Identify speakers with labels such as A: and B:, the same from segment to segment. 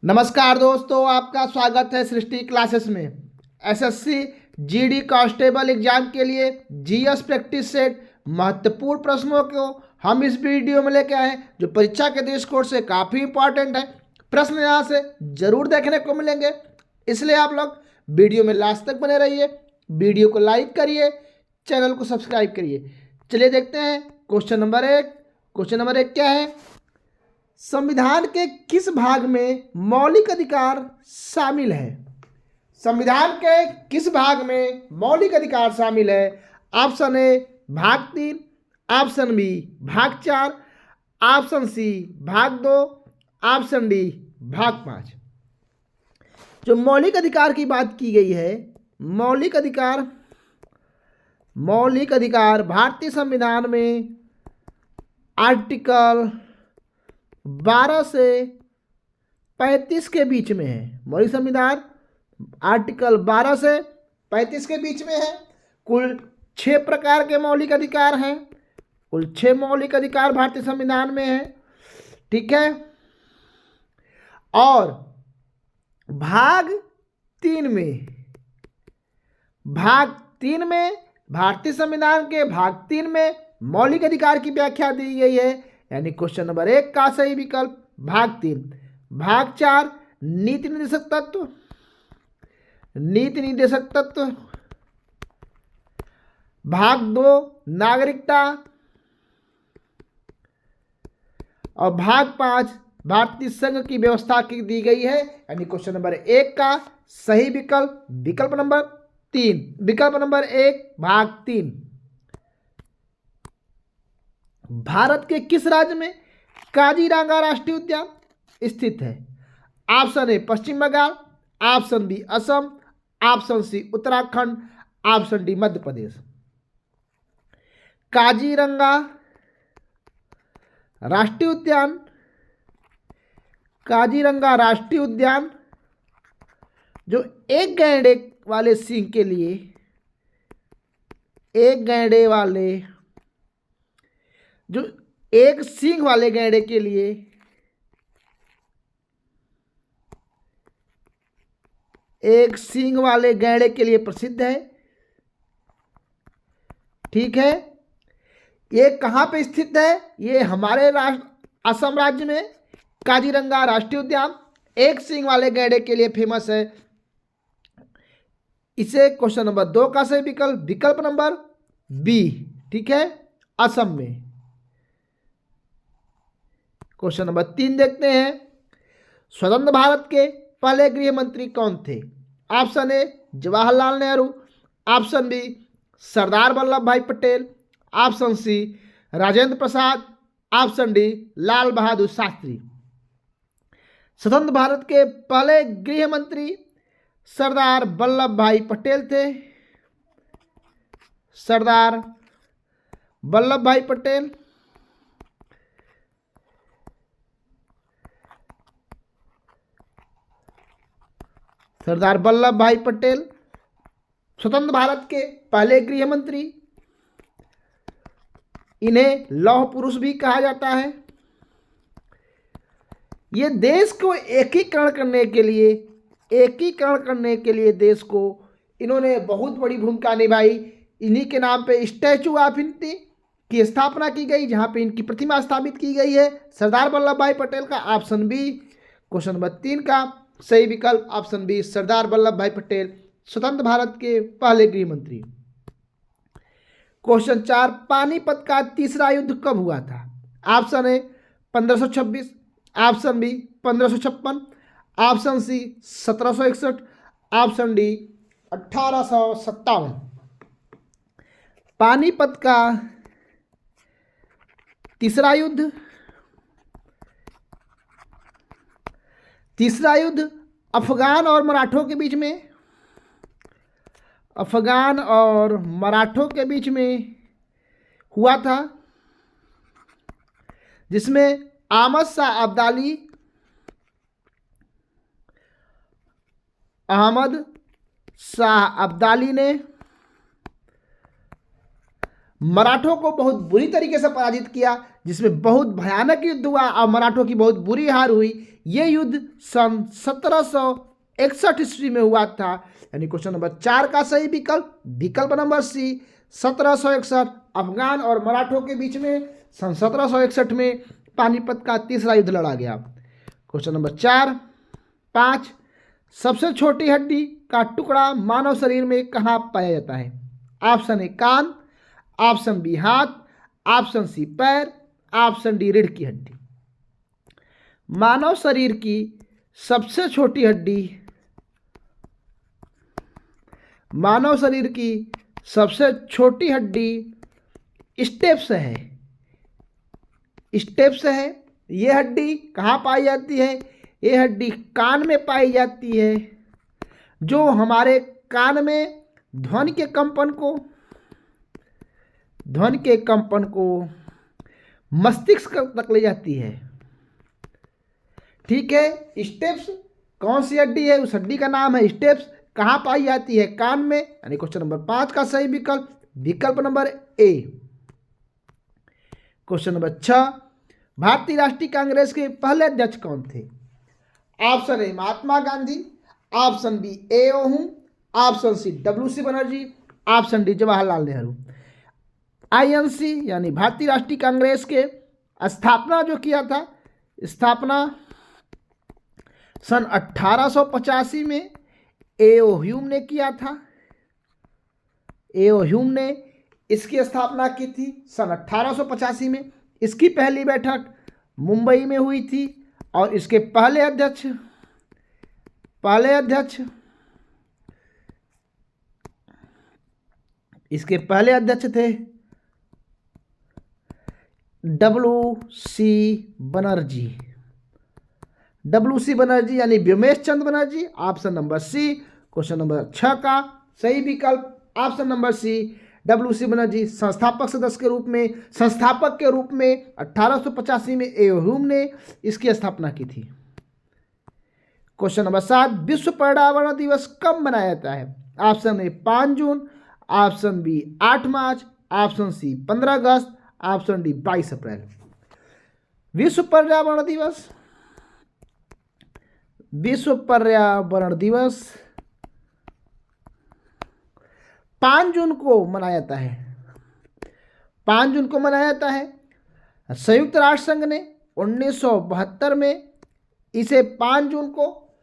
A: नमस्कार दोस्तों, आपका स्वागत है सृष्टि क्लासेस में। एसएससी जीडी कांस्टेबल एग्जाम के लिए जीएस प्रैक्टिस सेट महत्वपूर्ण प्रश्नों को हम इस वीडियो में लेके आए हैं, जो परीक्षा के दृष्टिकोण से काफ़ी इंपॉर्टेंट है। प्रश्न यहाँ से जरूर देखने को मिलेंगे, इसलिए आप लोग वीडियो में लास्ट तक बने रहिए। वीडियो को लाइक करिए, चैनल को सब्सक्राइब करिए। चलिए देखते हैं क्वेश्चन नंबर 1। क्वेश्चन नंबर 1 क्या है? संविधान के किस भाग में मौलिक अधिकार शामिल है? संविधान के किस भाग में मौलिक अधिकार शामिल है? ऑप्शन ए भाग 3, ऑप्शन बी भाग 4, ऑप्शन सी भाग 2, ऑप्शन डी भाग 5। जो मौलिक अधिकार की बात की गई है, मौलिक अधिकार भारतीय संविधान में आर्टिकल 12 से 35 के बीच में है। मौलिक संविधान आर्टिकल 12 से 35 के बीच में है। कुल 6 प्रकार के मौलिक अधिकार हैं। कुल 6 मौलिक अधिकार भारतीय संविधान में है, ठीक है। और भाग 3 में भारतीय संविधान के भाग 3 में मौलिक अधिकार की व्याख्या दी गई है, यानी क्वेश्चन नंबर 1 का सही विकल्प भाग 3। भाग 4 नीति निर्देशक तत्व। भाग 2 नागरिकता। और भाग 5 भारतीय संघ की व्यवस्था की दी गई है, यानी क्वेश्चन नंबर 1 का सही विकल्प विकल्प नंबर 3, विकल्प नंबर 1 भाग 3। भारत के किस राज्य में काजीरंगा राष्ट्रीय उद्यान स्थित है? Option A Paschim Bangal, option B Assam, option C Uttarakhand, option D Madhya Pradesh. Kaziranga राष्ट्रीय उद्यान जो एक गैंडे वाले सिंह के लिए, जो एक सींग वाले गैंडे के लिए प्रसिद्ध है, ठीक है। ये कहाँ पे स्थित है? ये हमारे असम राज्य में काजीरंगा राष्ट्रीय उद्यान एक सींग वाले गैंडे के लिए फेमस है। इसे क्वेश्चन नंबर 2 का सही विकल्प विकल्प नंबर बी, ठीक है, असम में। क्वेश्चन नंबर 3 देखते हैं। स्वतंत्र भारत के पहले गृह मंत्री कौन थे? Option A Jawaharlal Nehru, option B Sardar Vallabhbhai Patel, option C Rajendra Prasad, option D Lal Bahadur Shastri. स्वतंत्र भारत के पहले गृह मंत्री सरदार वल्लभ भाई पटेल थे। सरदार वल्लभ भाई पटेल। सरदार वल्लभ भाई पटेल स्वतंत्र भारत के पहले गृह मंत्री। इन्हें लौह पुरुष भी कहा जाता है। ये देश को एकीकरण करने के लिए देश को इन्होंने बहुत बड़ी भूमिका निभाई। इन्हीं के नाम पे स्टैचू ऑफ यूनिटी की स्थापना की गई, जहां पे इनकी प्रतिमा स्थापित की गई है। सरदार वल्लभ भाई पटेल का ऑप्शन बी, क्वेश्चन नंबर 3 का सही विकल्प option B Sardar Vallabhbhai Patel स्वतंत्र भारत के पहले गृह मंत्री। क्वेश्चन 4 पानीपत का तीसरा युद्ध कब हुआ था? Option A 1526, option B 1556, option C 1761, option D 1857। Panipat का तीसरा युद्ध अफगान और मराठों के बीच में हुआ था, जिसमें अहमद शाह अब्दाली ने मराठों को बहुत बुरी तरीके से पराजित किया, जिसमें बहुत भयानक युद्ध हुआ और मराठों की बहुत बुरी हार हुई। ये युद्ध सन 1761 ईस्वी में हुआ था। यानी क्वेश्चन नंबर 4 का सही विकल्प नंबर सी 1761 अफगान और मराठों के बीच में सन 1761 में पानीपत का तीसरा युद्ध लड़ा गया। क्वेश्चन नंबर 5 सबसे छोटी हड्डी का टुकड़ा मानव शरीर में कहाँ पाया जाता है? ऑप्शन ए कान, ऑप्शन बी हाथ, ऑप्शन सी पैर, ऑप्शन डी रीढ़ की हड्डी। मानव शरीर की सबसे छोटी हड्डी, मानव शरीर की सबसे छोटी हड्डी स्टेप्स है। स्टेप्स है। ये हड्डी कहाँ पाई जाती है? ये हड्डी कान में पाई जाती है, जो हमारे कान में ध्वनि के कंपन को मस्तिष्क तक ले जाती है। ठीक है, स्टेप्स कौन सी हड्डी है? उस हड्डी का नाम है स्टेप्स। कहाँ पाई जाती है? कान में। यानी क्वेश्चन नंबर 5 का सही विकल्प नंबर ए। क्वेश्चन नंबर 6 भारतीय राष्ट्रीय कांग्रेस के पहले अध्यक्ष कौन थे? Option A Mahatma Gandhi, option B AO. Hume, option C डब्ल्यू.सी. Banerjee, option D Jawaharlal Nehru. INC यानी भारतीय राष्ट्रीय कांग्रेस के स्थापना जो किया था, स्थापना सन 1885 में ए.ओ. ह्यूम ने किया था। ए.ओ. ह्यूम ने इसकी स्थापना की थी सन 1885 में। इसकी पहली बैठक मुंबई में हुई थी और इसके पहले अध्यक्ष थे डब्ल्यू.सी. बनर्जी यानी Womesh Chandra Banerjee. Option number C. Question number 6 का सही विकल्प ऑप्शन नंबर सी डब्ल्यू.सी. बनर्जी। संस्थापक के रूप में 1885 में ए.ओ. ह्यूम ने इसकी स्थापना की थी। क्वेश्चन नंबर 7 विश्व पर्यावरण दिवस कब मनाया जाता है? ऑप्शन ए 5 जून, ऑप्शन बी 8 मार्च, ऑप्शन सी 15 अगस्त, ऑप्शन डी 22 अप्रैल। विश्व पर्यावरण दिवस 5 जून को मनाया जाता है। 5 जून को मनाया जाता है। संयुक्त राष्ट्र संघ ने 1972 में इसे 5 जून को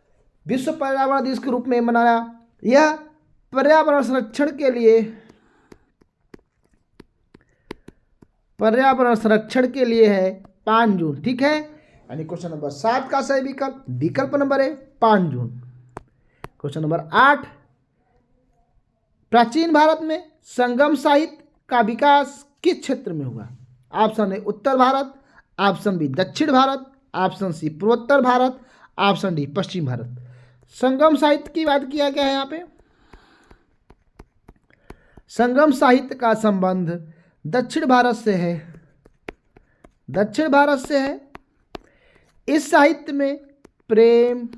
A: विश्व पर्यावरण दिवस के रूप में मनाया। यह पर्यावरण संरक्षण के लिए है 5 जून। ठीक है, यानी क्वेश्चन नंबर 7 का सही विकल्प number A 5 June. Question number 8 प्राचीन भारत में संगम साहित्य का विकास किस क्षेत्र में हुआ? ऑप्शन ए उत्तर भारत, ऑप्शन बी दक्षिण भारत, ऑप्शन सी पूर्वोत्तर भारत, ऑप्शन डी पश्चिम भारत। संगम साहित्य की बात किया गया है यहाँ पे। संगम साहित्य का संबंध दक्षिण भारत से है। इस साहित्य में प्रेम,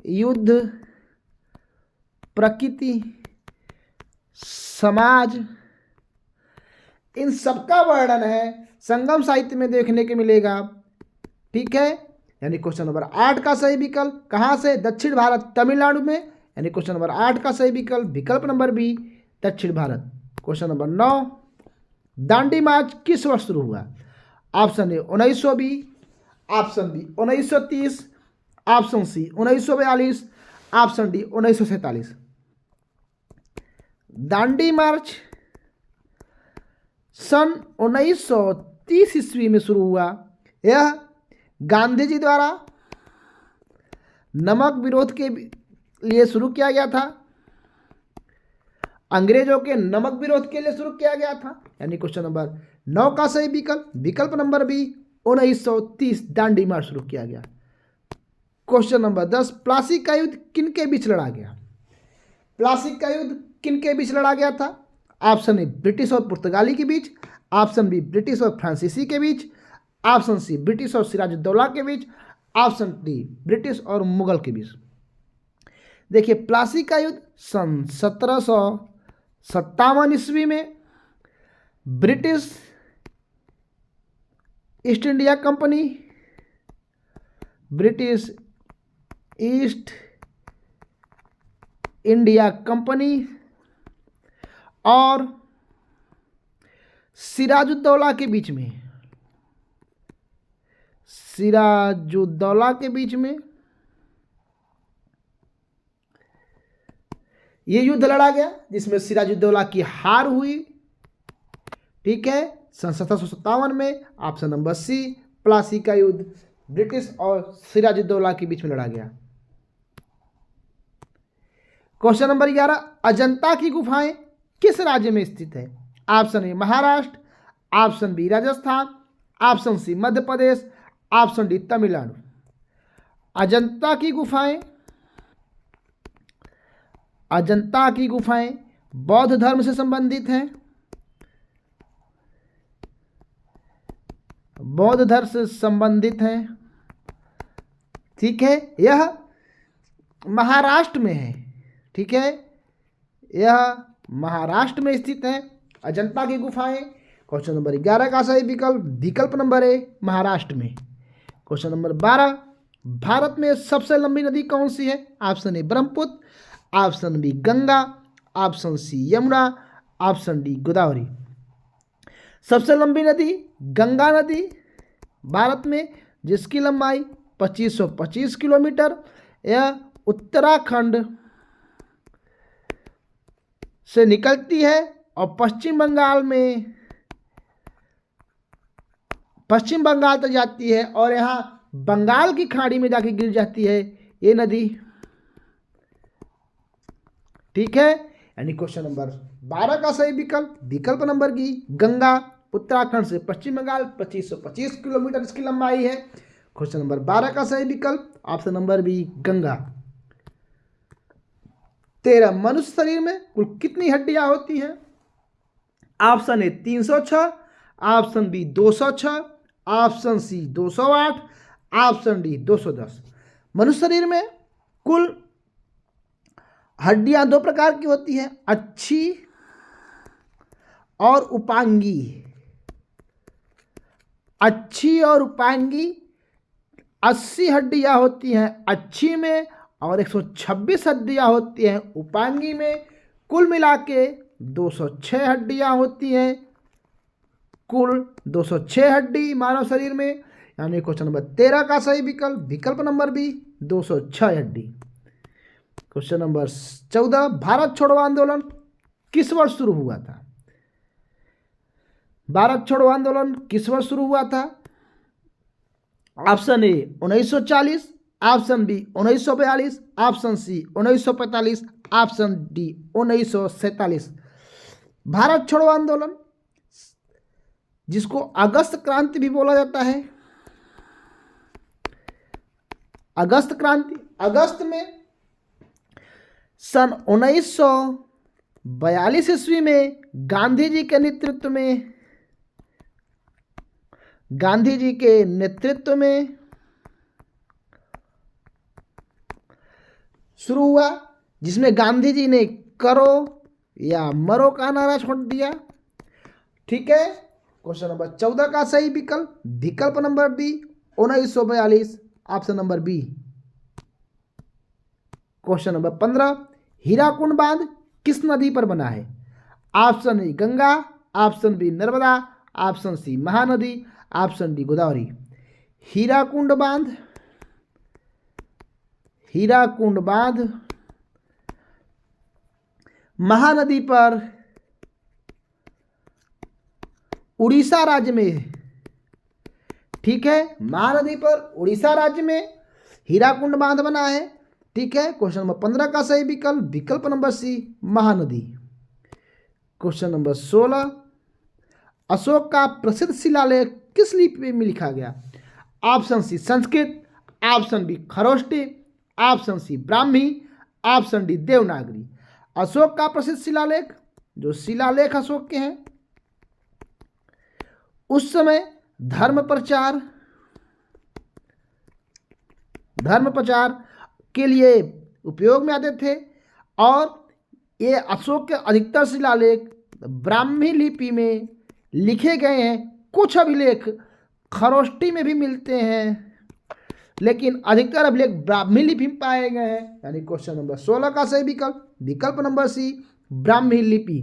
A: युद्ध, प्रकृति, समाज, इन सबका वर्णन है संगम साहित्य में देखने को मिलेगा। ठीक है, यानी क्वेश्चन नंबर 8 का सही विकल्प कहाँ से? दक्षिण भारत, तमिलनाडु में। यानी क्वेश्चन नंबर 8 का सही विकल्प नंबर बी दक्षिण Bharat. Question number 9 Dandi March किस वर्ष शुरू हुआ? Option A 1920, option B 1930, option C 1942, option D 1947। Dandi March सन 1930 ईस्वी में शुरू हुआ। यह गांधी जी द्वारा नमक विरोध के लिए शुरू किया गया था। अंग्रेजों के नमक विरोध के लिए शुरू किया गया था। यानी क्वेश्चन नंबर 9 का सही विकल्प नंबर बी 1930 दांडी मार्च शुरू किया गया। क्वेश्चन नंबर 10 प्लासी का युद्ध किनके बीच लड़ा गया? प्लासी का युद्ध किनके बीच लड़ा गया था? ऑप्शन ए ब्रिटिश और पुर्तगाली के बीच, ऑप्शन बी ब्रिटिश और फ्रांसीसी के बीच, ऑप्शन सी ब्रिटिश और सिराजुद्दौला के बीच, ऑप्शन डी ब्रिटिश और मुगल के बीच। देखिए प्लासी का युद्ध सन 1757 ईस्वी में British east India company, British east India company और सिराजुद्दौला के बीच में, सिराजुद्दौला के बीच में ये युद्ध लड़ा गया जिसमें सिराजुद्दौला की हार हुई। ठीक है, सन 1757 में। ऑप्शन नंबर सी, प्लासी का युद्ध ब्रिटिश और सिराजुद्दौला के बीच में लड़ा गया। क्वेश्चन नंबर 11, अजंता की गुफाएं किस राज्य में स्थित है? Option A Maharashtra, option B Rajasthan, option C Madhya Pradesh, option D Tamil Nadu. Ajanta की गुफाएं, अजंता की गुफाएं बौद्ध धर्म से संबंधित हैं, बौद्ध धर्म से संबंधित हैं। ठीक है, यह महाराष्ट्र में है। ठीक है, यह महाराष्ट्र में स्थित है अजंता की गुफाएं। क्वेश्चन नंबर 11 का सही विकल्प विकल्प नंबर ए महाराष्ट्र में। क्वेश्चन नंबर 12, भारत में सबसे लंबी नदी कौन सी है? Option A Brahmaputra, option B Ganga, option C Yamuna, option D Godavari. सबसे लंबी नदी गंगा नदी भारत में, जिसकी लंबाई 2525 किलोमीटर। यह उत्तराखंड से निकलती है और पश्चिम बंगाल तक जाती है और यहाँ बंगाल की खाड़ी में जाके गिर जाती है ये नदी। ठीक है, यानी क्वेश्चन नंबर 12 का सही विकल्प विकल्प नंबर बी गंगा, उत्तराखंड से पश्चिम बंगाल 2525 किलोमीटर इसकी लंबाई है। क्वेश्चन नंबर 12 का सही विकल्प ऑप्शन नंबर बी गंगा। 13, मनुष्य शरीर में कुल कितनी हड्डियां होती हैं? Option A 306, option B 206, option C 208, option D 210। मनुष्य शरीर में कुल हड्डियां दो प्रकार की होती हैं, अच्छी और उपांगी। अच्छी और उपांगी 80 हड्डियां होती हैं अच्छी में और 126 हड्डियां होती हैं उपांगी में। कुल मिला के 206 हड्डियां होती हैं, कुल 206 हड्डी मानव शरीर में। यानी क्वेश्चन नंबर 13 का सही विकल्प विकल्प नंबर बी 206 हड्डी। क्वेश्चन नंबर 14, भारत छोड़ो आंदोलन किस वर्ष शुरू हुआ था? भारत छोड़ो आंदोलन किस वर्ष शुरू हुआ था? Option A 1940, option B 1942, option C 1945, option D 1947। Bharat छोड़ो आंदोलन, जिसको अगस्त क्रांति भी बोला जाता है, अगस्त क्रांति, अगस्त में सन 1942 ईस्वी में गांधी जी के नेतृत्व में शुरू हुआ, जिसमें गांधी जी ने करो या मरो का नारा छोड़ दिया। ठीक है, क्वेश्चन नंबर 14 का सही विकल्प विकल्प number B 1942, option number B. Question number 15, Hirakud बांध किस नदी पर बना है? Option A Ganga, option B Narmada, option C Mahanadi, option D Godavari. Hirakud बांध महानदी पर उड़ीसा राज्य में। ठीक है, महानदी पर उड़ीसा राज्य में हीराकुंड बांध बना है। ठीक है, क्वेश्चन नंबर 15 का सही विकल्प विकल्प number C Mahanadi. Question number 16, Ashoka का प्रसिद्ध शिलालेख किस लिपि में लिखा गया? Option C Sanskrit, option B Kharosthi, option C Brahmi, option D Devanagari. Ashoka का प्रसिद्ध शिलालेख, जो शिलालेख अशोक के हैं, उस समय धर्म प्रचार के लिए उपयोग में आते थे और ये अशोक के अधिकतर शिलालेख ब्राह्मी लिपि में लिखे गए हैं। कुछ अभिलेख खरोष्टी में भी मिलते हैं, लेकिन अधिकतर अभिलेख ब्राह्मी लिपि में पाए गए हैं। यानी क्वेश्चन नंबर 16 का सही विकल्प नंबर सी ब्राह्मी लिपि।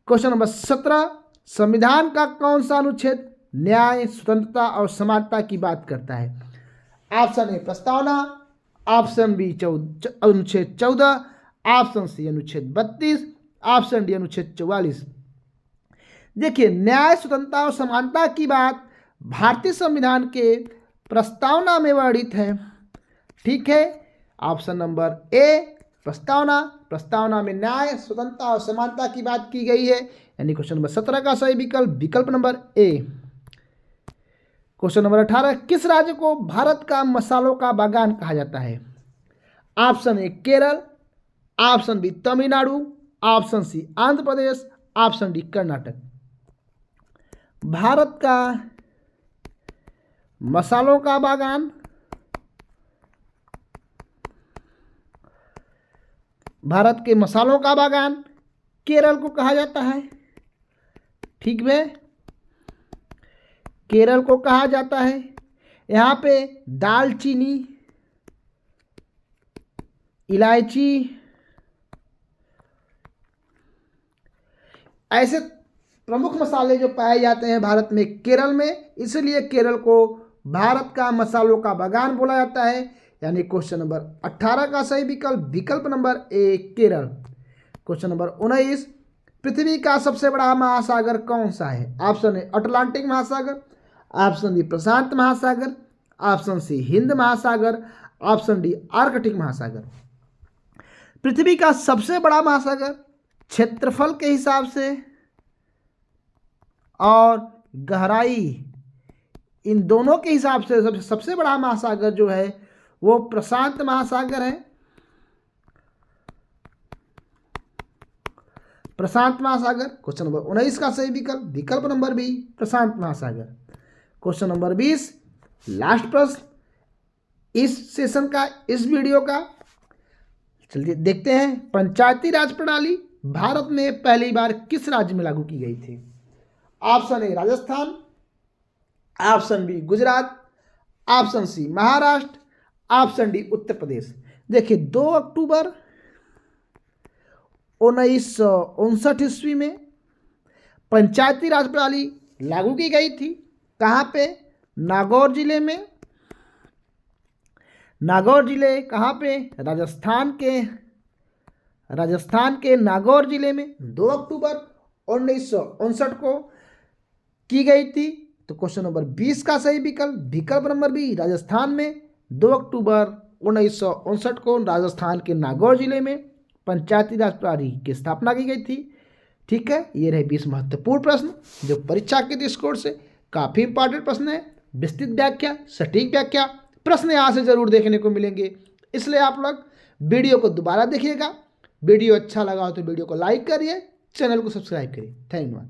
A: क्वेश्चन नंबर 17, संविधान का कौन सा अनुच्छेद न्याय, स्वतंत्रता और समानता की बात करता है? ऑप्शन ए प्रस्तावना, ऑप्शन बी अनुच्छेद 14, ऑप्शन सी अनुच्छेद 32, ऑप्शन डी अनुच्छेद 44। देखिए, न्याय, स्वतंत्रता और समानता की बात भारतीय संविधान के प्रस्तावना में वर्णित है। ठीक है, ऑप्शन नंबर ए प्रस्तावना में न्याय, स्वतंत्रता और समानता की बात की गई है। यानी क्वेश्चन नंबर 17 का सही विकल्प नंबर ए। क्वेश्चन नंबर 18, किस राज्य को भारत का मसालों का बागान कहा जाता है? Option A Kerala, option B Tamil Nadu, option C Andhra Pradesh, option D Karnataka. Bharat का मसालों का बागान केरल को कहा जाता है। ठीक है, केरल को कहा जाता है। यहाँ पे दालचीनी, इलायची ऐसे प्रमुख मसाले जो पाए जाते हैं भारत में केरल में, इसलिए केरल को भारत का मसालों का बागान बोला जाता है। यानी क्वेश्चन नंबर 18 का सही विकल्प number A Kerala. Question number 19, पृथ्वी का सबसे बड़ा महासागर कौन सा है? ऑप्शन ए अटलांटिक महासागर, ऑप्शन बी प्रशांत महासागर, ऑप्शन सी हिंद महासागर, ऑप्शन डी आर्कटिक महासागर। पृथ्वी का सबसे बड़ा महासागर क्षेत्रफल के हिसाब से और गहराई, इन दोनों के हिसाब से सबसे बड़ा महासागर जो है वो प्रशांत महासागर है। प्रशांत महासागर क्वेश्चन नंबर 19 का सही विकल्प नंबर बी प्रशांत महासागर। क्वेश्चन नंबर 20, लास्ट प्रश्न इस सेशन का, इस वीडियो का। चलिए देखते हैं, पंचायती राज प्रणाली भारत में पहली बार किस राज्य में लागू की गई थी? Option A Rajasthan, option B Gujarat, option C Maharashtra, option D Uttar Pradesh. देखिए, 2 अक्टूबर 1959 ईस्वी में पंचायती राज प्रणाली लागू की गई थी। कहाँ पे? नागौर जिले में। नागौर जिले कहाँ पे? राजस्थान के नागौर जिले में 2 अक्टूबर 1959 को की गई थी। तो क्वेश्चन नंबर 20 का सही विकल्प नंबर बी राजस्थान में 2 अक्टूबर 1959 को राजस्थान के नागौर जिले में पंचायती राज प्रणाली की स्थापना की गई थी। ठीक है, ये रहे 20 महत्वपूर्ण प्रश्न जो परीक्षा के दृष्टिकोण से काफ़ी इंपॉर्टेंट प्रश्न है। विस्तृत व्याख्या, सटीक व्याख्या प्रश्न यहाँ से जरूर देखने को मिलेंगे, इसलिए आप लोग वीडियो को दोबारा देखिएगा। वीडियो अच्छा लगा हो तो वीडियो को लाइक करिए, चैनल को सब्सक्राइब करिए। धन्यवाद।